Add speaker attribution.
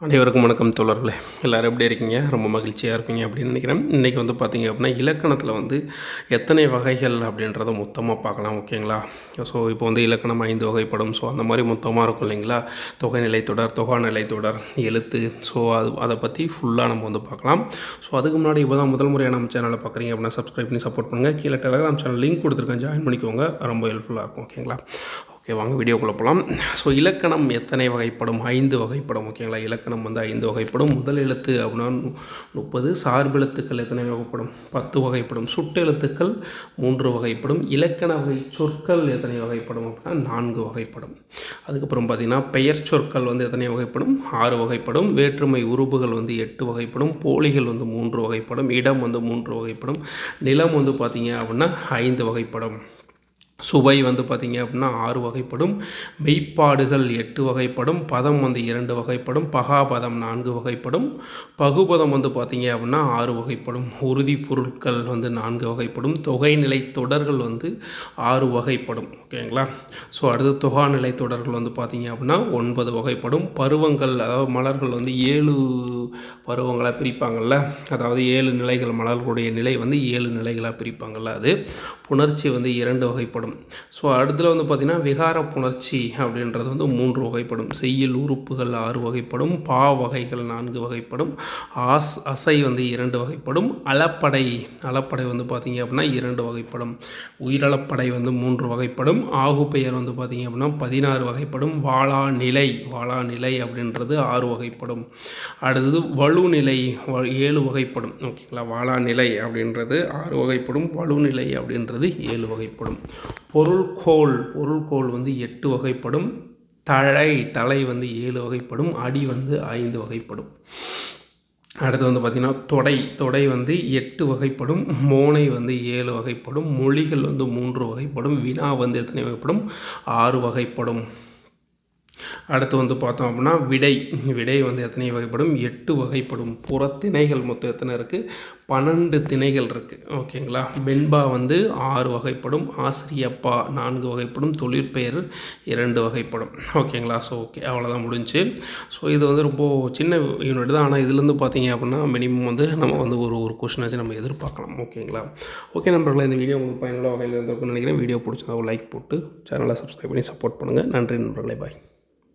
Speaker 1: அனைவருக்கும் வணக்கம் தோழர்களே. எல்லோரும் எப்படி இருக்கீங்க? ரொம்ப மகிழ்ச்சியாக இருப்பீங்க அப்படின்னு நினைக்கிறேன். இன்றைக்கி பார்த்திங்க அப்படின்னா இலக்கணத்தில் எத்தனை வகைகள் அப்படின்றத மொத்தமாக பார்க்கலாம். ஓகேங்களா? ஸோ இப்போ இலக்கணம் 5 வகைப்படும். ஸோ அந்த மாதிரி மொத்தமாக இருக்கும் இல்லைங்களா? தொகைநிலை தொடர், தொகாநிலை தொடர், எழுத்து. ஸோ அதை பற்றி ஃபுல்லாக நம்ம பார்க்கலாம். ஸோ அதுக்கு முன்னாடி இப்போ தான் முதல் முறையாக நம்ம சேனலை பார்க்குறீங்க அப்படின்னா சப்ஸ்கிரைப் பண்ணி சப்போர்ட் பண்ணுங்கள். கீழே டெலகிராம் சேனல் லிங்க் கொடுத்துருக்கேன், ஜாயின் பண்ணிக்கோங்க. ரொம்ப ஹெல்ப்ஃபுல்லாக இருக்கும். ஓகேங்களா? ஓகே, வாங்க வீடியோக்குள்ளே போகலாம். ஸோ இலக்கணம் எத்தனை வகைப்படும்? 5 வகைப்படும். ஓகேங்களா? இலக்கணம் 5 வகைப்படும். முதல் எழுத்து அப்படின்னா 30. சார்பெழுத்துக்கள் எத்தனை வகைப்படும்? 10 வகைப்படும். சுட்டெழுத்துக்கள் 3 வகைப்படும். இலக்கண வகை சொற்கள் எத்தனை வகைப்படும் அப்படின்னா 4 வகைப்படும். அதுக்கப்புறம் பார்த்திங்கன்னா பெயர் சொற்கள் எத்தனை வகைப்படும்? 6 வகைப்படும். வேற்றுமை உருபுகள் 8 வகைப்படும். போலிகள் 3 வகைப்படும். இடம் 3 வகைப்படும். நிலம் பார்த்திங்க அப்படின்னா 5 வகைப்படும். சுவை பார்த்திங்க அப்படின்னா 6 வகைப்படும். மெய்ப்பாடுகள் 8 வகைப்படும். பதம் 2 வகைப்படும். பகாபதம் 4 வகைப்படும். பகுபதம் பார்த்திங்க அப்படின்னா 6 வகைப்படும். உறுதி பொருட்கள் 4 வகைப்படும். தொகைநிலை தொடர்கள் 6 வகைப்படும். ஓகேங்களா? ஸோ அடுத்து தொகாநிலை தொடர்கள் பார்த்திங்க அப்படின்னா 9 வகைப்படும். பருவங்கள், அதாவது மலர்கள் 7 பருவங்களாக பிரிப்பாங்கள்ல, அதாவது 7 நிலைகள், மலர்களுடைய நிலை 7 நிலைகளாக பிரிப்பாங்கள்ல, அது புணர்ச்சி 2 வகைப்படும். ஸோ அடுத்ததில் பார்த்திங்கன்னா விகார புணர்ச்சி அப்படின்றது 3 வகைப்படும். செய்யுள் உறுப்புகள் 6 வகைப்படும். பா வகைகள் 4 வகைப்படும். அசை 2 வகைப்படும். அளப்படை பார்த்திங்க அப்படின்னா 2 வகைப்படும். உயிரளப்படை 3 வகைப்படும். ஆகுப்பெயர் பார்த்திங்க அப்படின்னா 16 வகைப்படும். வாளா நிலை அப்படின்றது 6 வகைப்படும். அடுத்தது வலுநிலை 7 வகைப்படும். ஓகேங்களா? வாளா நிலை அப்படின்றது 6 வகைப்படும். வலுநிலை அப்படின்றது 7 வகைப்படும். பொருள்கோள் 8 வகைப்படும். தலை 7 வகைப்படும். அடி 5 வகைப்படும். அடுத்து பார்த்திங்கன்னா தொடை 8 வகைப்படும். மோனை 7 வகைப்படும். மொழிகள் 3 வகைப்படும். வினா எத்தனை வகைப்படும்? 6 வகைப்படும். அடுத்து பார்த்தோம் அப்படின்னா விடை எத்தனை வகைப்படும்? 8 வகைப்படும். புறத்திணைகள் மொத்தம் எத்தனை இருக்குது? 12 திணைகள் இருக்குது. ஓகேங்களா? வெண்பா 6 வகைப்படும். ஆசிரியப்பா 4 வகைப்படும். தொழிற்பெயர் 2 வகைப்படும். ஓகேங்களா? ஸோ ஓகே, அவ்வளோதான் முடிஞ்சு. ஸோ இது ரொம்ப சின்ன யூனிட் தான். ஆனால் இதுலேருந்து பார்த்தீங்க அப்படின்னா மினிமம் நம்ம ஒரு கொஷினாச்சும் நம்ம எதிர்பார்க்கலாம். ஓகேங்களா? ஓகே நண்பர்களே, இந்த வீடியோ உங்களுக்கு பயனுள்ள வகையில் இருந்திருக்குன்னு நினைக்கிறேன். வீடியோ பிடிச்சதா லைக் போட்டு சேனலை சப்ஸ்கிரைப் பண்ணி சப்போர்ட் பண்ணுங்கள். நன்றி நண்பர்களே, பாய்.